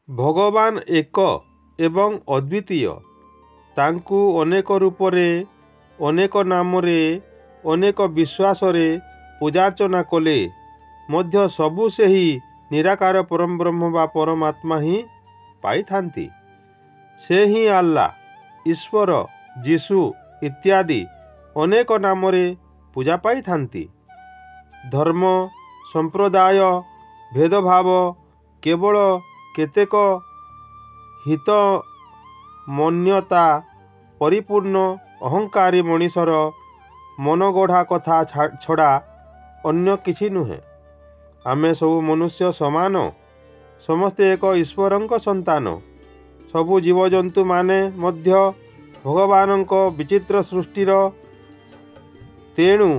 ଭଗବାନ ଏକ ଏବଂ ଅଦ୍ୱିତୀୟ। ତାଙ୍କୁ ଅନେକ ରୂପରେ, ଅନେକ ନାମରେ, ଅନେକ ବିଶ୍ୱାସରେ ପୂଜାର୍ଚ୍ଚନା କଲେ ମଧ୍ୟ ସବୁ ସେହି ନିରାକାର ପରମବ୍ରହ୍ମ ବା ପରମାତ୍ମା ହିଁ ପାଇଥାନ୍ତି। ସେ ହିଁ ଆଲ୍ଲା, ଈଶ୍ୱର, ଯୀଶୁ ଇତ୍ୟାଦି ଅନେକ ନାମରେ ପୂଜା ପାଇଥାନ୍ତି। ଧର୍ମ, ସମ୍ପ୍ରଦାୟ, ଭେଦଭାବ କେବଳ କେତେକ ହିତମନ୍ୟତା ପରିପୂର୍ଣ୍ଣ ଅହଙ୍କାରୀ ମଣିଷର ମନଗଢ଼ା କଥା ଛଡ଼ା ଅନ୍ୟ କିଛି ନୁହେଁ। ଆମେ ସବୁ ମନୁଷ୍ୟ ସମାନ, ସମସ୍ତେ ଏକ ଈଶ୍ୱରଙ୍କ ସନ୍ତାନ। ସବୁ ଜୀବଜନ୍ତୁମାନେ ମଧ୍ୟ ଭଗବାନଙ୍କ ବିଚିତ୍ର ସୃଷ୍ଟିର, ତେଣୁ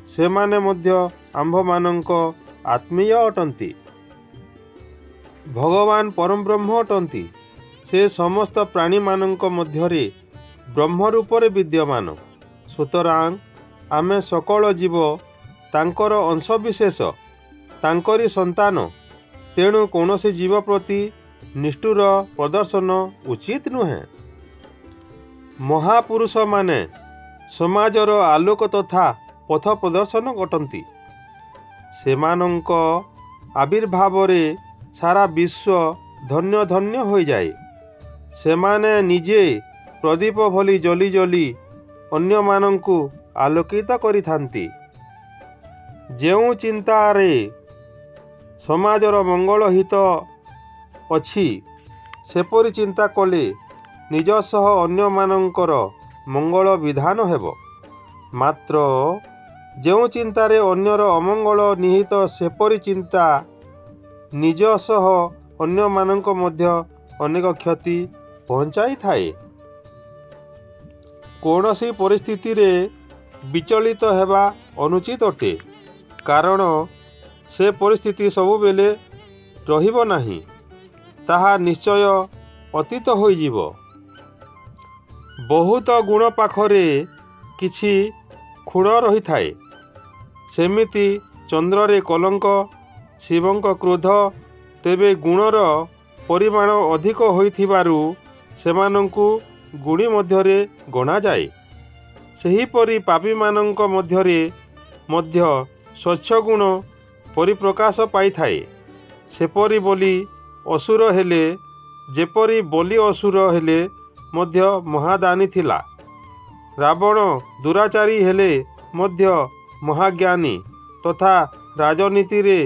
ସେମାନେ ମଧ୍ୟ ଆମ୍ଭମାନଙ୍କ ଆତ୍ମୀୟ ଅଟନ୍ତି। ଭଗବାନ ପରମବ୍ରହ୍ମ ଅଟନ୍ତି। ସେ ସମସ୍ତ ପ୍ରାଣୀମାନଙ୍କ ମଧ୍ୟରେ ବ୍ରହ୍ମ ରୂପରେ ବିଦ୍ୟମାନ। ସୁତରାଂ ଆମେ ସକଳ ଜୀବ ତାଙ୍କର ଅଂଶବିଶେଷ, ତାଙ୍କରି ସନ୍ତାନ। ତେଣୁ କୌଣସି ଜୀବ ପ୍ରତି ନିଷ୍ଠୁର ପ୍ରଦର୍ଶନ ଉଚିତ ନୁହେଁ। ମହାପୁରୁଷମାନେ ସମାଜର ଆଲୋକ ତଥା ପଥ ପ୍ରଦର୍ଶନ ଅଟନ୍ତି। ସେମାନଙ୍କ ଆବିର୍ଭାବରେ ସାରା ବିଶ୍ୱ ଧନ୍ୟ ଧନ୍ୟ ହୋଇଯାଏ। ସେମାନେ ନିଜେ ପ୍ରଦୀପ ଭଳି ଜଳି ଜଳି ଅନ୍ୟମାନଙ୍କୁ ଆଲୋକିତ କରିଥାନ୍ତି। ଯେଉଁ ଚିନ୍ତାରେ ସମାଜର ମଙ୍ଗଳ ହିତ ଅଛି, ସେପରି ଚିନ୍ତା କଲେ ନିଜ ସହ ଅନ୍ୟମାନଙ୍କର ମଙ୍ଗଳ ବିଧାନ ହେବ। ମାତ୍ର ଯେଉଁ ଚିନ୍ତାରେ ଅନ୍ୟର ଅମଙ୍ଗଳ ନିହିତ, ସେପରି ଚିନ୍ତା ନିଜ ସହ ଅନ୍ୟମାନଙ୍କ ମଧ୍ୟ ଅନେକ କ୍ଷତି ପହଞ୍ଚାଇଥାଏ। କୌଣସି ପରିସ୍ଥିତିରେ ବିଚଳିତ ହେବା ଅନୁଚିତ ଅଟେ, କାରଣ ସେ ପରିସ୍ଥିତି ସବୁବେଳେ ରହିବ ନାହିଁ, ତାହା ନିଶ୍ଚୟ ଅତୀତ ହୋଇଯିବ। ବହୁତ ଗୁଣ ପାଖରେ କିଛି ଖୁଣ ରହିଥାଏ। ସେମିତି ଚନ୍ଦ୍ରରେ କଳଙ୍କ, ଶିବଙ୍କ କ୍ରୋଧ। ତେବେ ଗୁଣର ପରିମାଣ ଅଧିକ ହୋଇଥିବାରୁ ସେମାନଙ୍କୁ ଗୁଣୀ ମଧ୍ୟରେ ଗଣାଯାଏ। ସେହିପରି ପାପୀମାନଙ୍କ ମଧ୍ୟରେ ମଧ୍ୟ ସ୍ୱଚ୍ଛ ଗୁଣ ପରିପ୍ରକାଶ ପାଇଥାଏ। ସେପରି ବୋଲି ଅସୁର ହେଲେ, ଯେପରି ବଲି ଅସୁର ହେଲେ ମଧ୍ୟ ମହାଦାନୀ ଥିଲା। ରାବଣ ଦୁରାଚାରୀ ହେଲେ ମଧ୍ୟ ମହାଜ୍ଞାନୀ ତଥା ରାଜନୀତିରେ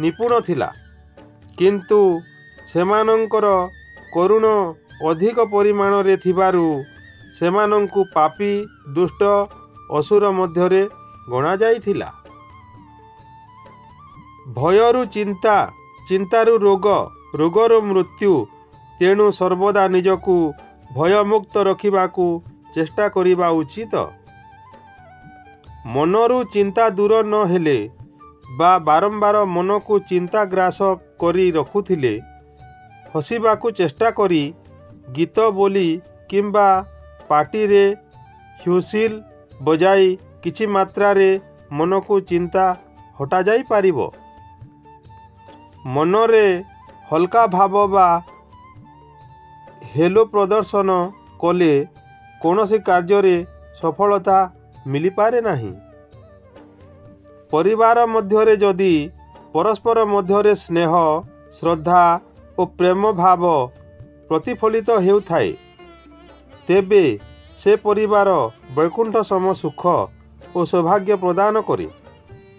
ନିପୁଣ ଥିଲା। କିନ୍ତୁ ସେମାନଙ୍କର କରୁଣ ଅଧିକ ପରିମାଣରେ ଥିବାରୁ ସେମାନଙ୍କୁ ପାପୀ, ଦୁଷ୍ଟ, ଅସୁର ମଧ୍ୟରେ ଗଣାଯାଇଥିଲା। ଭୟରୁ ଚିନ୍ତା, ଚିନ୍ତାରୁ ରୋଗ, ରୋଗରୁ ମୃତ୍ୟୁ। ତେଣୁ ସର୍ବଦା ନିଜକୁ ଭୟମୁକ୍ତ ରଖିବାକୁ ଚେଷ୍ଟା କରିବା ଉଚିତ। ମନରୁ ଚିନ୍ତା ଦୂର ନ ହେଲେ ବା ବାରମ୍ବାର ମନକୁ ଚିନ୍ତା ଗ୍ରାସ କରି ରଖୁଥିଲେ, ହସିବାକୁ ଚେଷ୍ଟା କରି, ଗୀତ ବୋଲି କିମ୍ବା ପାଟିରେ ହ୍ୱିସିଲ୍ ବଜାଇ କିଛି ମାତ୍ରାରେ ମନକୁ ଚିନ୍ତା ହଟାଯାଇପାରିବ। ମନରେ ହଲକା ଭାବ ବା ହେଲୋ ପ୍ରଦର୍ଶନ କଲେ କୌଣସି କାର୍ଯ୍ୟରେ ସଫଳତା ମିଳିପାରେ ନାହିଁ। ପରିବାର ମଧ୍ୟରେ ଯଦି ପରସ୍ପର ମଧ୍ୟରେ ସ୍ନେହ, ଶ୍ରଦ୍ଧା ଓ ପ୍ରେମ ଭାବ ପ୍ରତିଫଳିତ ହେଉଥାଏ, ତେବେ ସେ ପରିବାର ବୈକୁଣ୍ଠ ସମ ସୁଖ ଓ ସୌଭାଗ୍ୟ ପ୍ରଦାନ କରେ।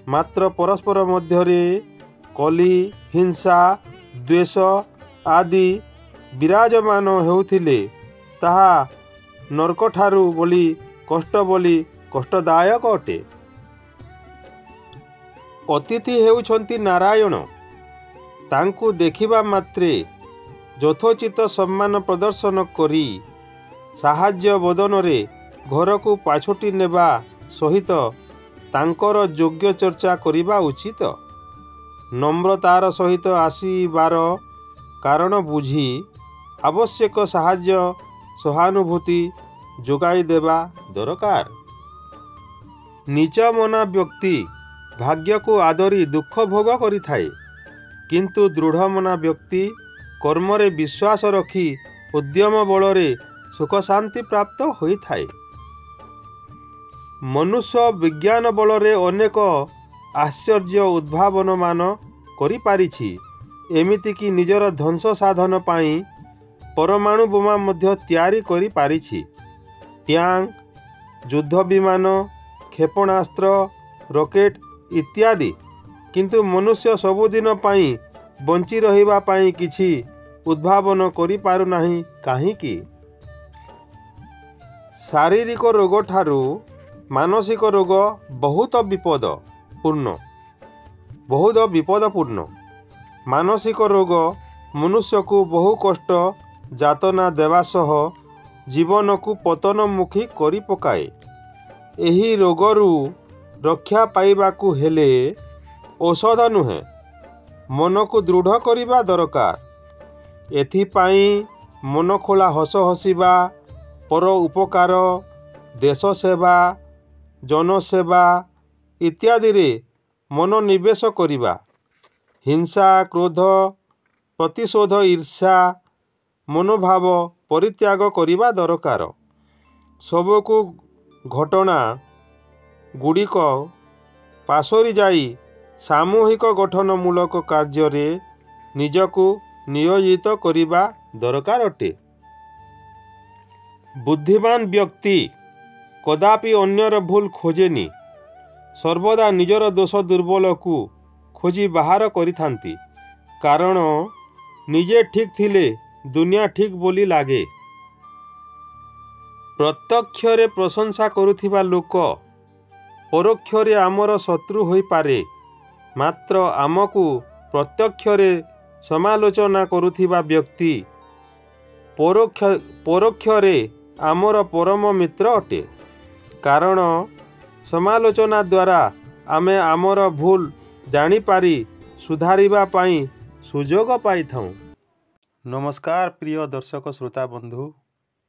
ମାତ୍ର ପରସ୍ପର ମଧ୍ୟରେ କଳି, ହିଂସା, ଦ୍ୱେଷ ଆଦି ବିରାଜମାନ ହେଉଥିଲେ ତାହା ନରକଠାରୁ ବୋଲି କଷ୍ଟଦାୟକ ଅଟେ। ଅତିଥି ହେଉଛନ୍ତି ନାରାୟଣ। ତାଙ୍କୁ ଦେଖିବା ମାତ୍ରେ ଯଥୋଚିତ ସମ୍ମାନ ପ୍ରଦର୍ଶନ କରି ସାହାଯ୍ୟ ବଦନରେ ଘରକୁ ପାଛୋଟି ନେବା ସହିତ ତାଙ୍କର ଯୋଗ୍ୟ ଚର୍ଚ୍ଚା କରିବା ଉଚିତ। ନମ୍ରତାର ସହିତ ଆସିବାର କାରଣ ବୁଝି ଆବଶ୍ୟକ ସାହାଯ୍ୟ ସହାନୁଭୂତି ଯୋଗାଇ ଦେବା ଦରକାର। ନିଚ ମନା ବ୍ୟକ୍ତି ଭାଗ୍ୟକୁ ଆଦରି ଦୁଃଖ ଭୋଗ କରିଥାଏ। किंतु दृढ़मना व्यक्ति कर्मरे विश्वास रखी उद्यम बलरे सुख शांति प्राप्त होई थाए। मनुष्य विज्ञान बलरे अनेक आश्चर्य उद्भावन मान करि पारिछि। एमिति कि निजर ध्वंस साधन पाई परमाणु बोमा मध्य तैयारी करि पारिछि। टैंक, युद्ध विमान, क्षेपणास्त्र, रॉकेट इत्यादि। किंतु मनुष्य सबुदिन पाई बंची रहिबा पाई किछि उद्भावन करि पारु नाही काहीकि? शारीरिक रोग ठारू मानसिक रोग बहुत विपदपूर्ण। मानसिक रोग मनुष्य को बहु कष्ट जातना देवा सह जीवन को पतनमुखी करि पकाए। एही रोगरू रक्षा पाइबाकू हेले औषध नुहे, मन को दृढ़ करिबा दरकार। एथिपाई मन खोला हस हसिबा, पर उपकार, देश सेवा, जनसेवा इत्यादि रे मनोनिवेश करिबा। हिंसा, क्रोध, प्रतिशोध, ईर्ष्या मनोभाव परित्याग करिबा दरकार। सबको घटना गुड़िक पासोरी जाई सामूहिक गठनमूलक कार्य निजको नियोजित करिबा दरकार अटे। बुद्धिमान व्यक्ति कदापि अन्यर भूल खोजेनी, सर्वदा निजर दोष दुर्बल को खोजी बाहर करिथांती। कारण निजे ठीक थिले दुनिया ठीक बोली लागे। प्रत्यक्षरे प्रशंसा करुथिबा लोक परोक्षरे आमर शत्रु होई पारे। मात्र आमको प्रत्यक्षरे समालोचना करुथिबा व्यक्ति परोक्षरे आमर परम मित्र अटे। कारण समालोचना द्वारा आमे आमर भूल जानी पारी सुधारिबा पाई सुजोग पाई थाउ। नमस्कार प्रिय दर्शक श्रोता बंधु,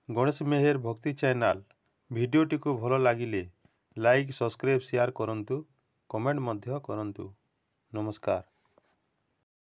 गणेश मेहर भक्ति चैनल भिडियोटी को भल लागिले लाइक, सब्सक्राइब, शेयर करंतु, कमेंट मध्य करंतु। नमस्कार।